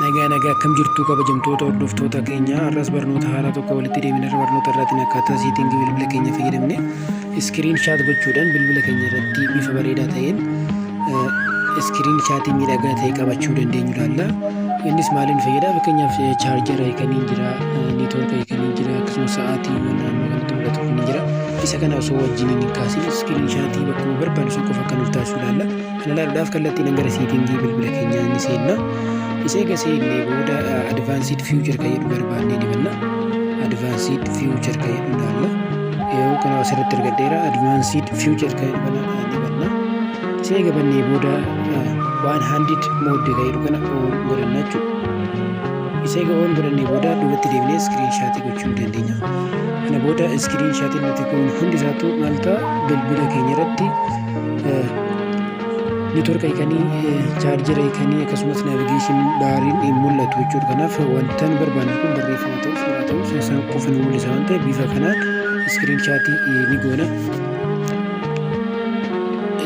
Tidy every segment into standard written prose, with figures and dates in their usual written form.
Nagaa akkam jirtu kabajamtoota hordoftoota keenya har'as barnoota haaraa tokko walitti deemnee barnoota irratti akkaataa siitingi bilbila keenya fayyadamne iskiriin shaat gochuudhaan bilbila keenya irratti bifa bareedaa ta'een iskiriin shaatii miidhagaa ta'e qabachuu dandeenyu ilaalla. Innis maaliin fayyada? Fakkeenyaaf chaarjera hiikaniin jira, neetwoorka hiikaniin jira, akkasumas sa'aatii naannoo kanatti mul'atu ni jira. Isa kana osoo wajjin hin kaasin iskiriin shaatii bakkuma barbaadu sun qofa kan nuuf taasisu ilaalla. Kana ilaaluudhaaf kallattiin gara siitingii bilbila keenyaa ni seenna. Isee gasee illee booda advanced future kan jedhu barbaannee dibanna. Advanced future kan jedhu ilaalla. Yoo kana asirratti argadheera advanced future kan jedhu dibanna. Isee gabannee booda waan handid mode kan jedhu kana godhanna jechuudha. Isee ga'oon godhannee booda duubatti deemnee iskiriin shaatii gochuu dandeenya. Kana booda iskiriin shaatii nuti kun hundi isaatu maal ta'a bilbila keenya irratti neetwoorka hiikanii chaarjera hiikanii akkasumas naavigeeshin baariin hin mul'atu jechuudha. Kanaaf wanta nu barbaannu kun barreeffama ta'uu suuraa ta'uu isaan qofa nu mul'isa waan ta'eef bifa kanaan iskiriin shaatii ni goona.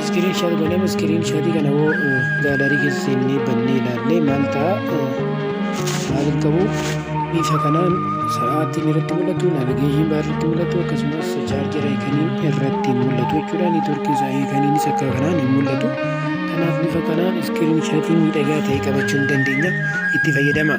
Iskiriin shaatii goonee iskiriin shaatii kana hoo gaalarii keessa seennee bannee ilaallee maal ta'a maal qabu bifa kanaan sa'aatiin irratti mul'atu, naavigeeshin baar irratti mul'atu akkasumas chaarjera hiikanii irratti mul'atu jechuudha. Neetwoorkii isaa hiikaniinis akka kanaan hin mul'atu. Kanaaf bifa kanaan iskiriin shaatii miidhagaa ta'e qabachuu dandeenya. Itti fayyadama.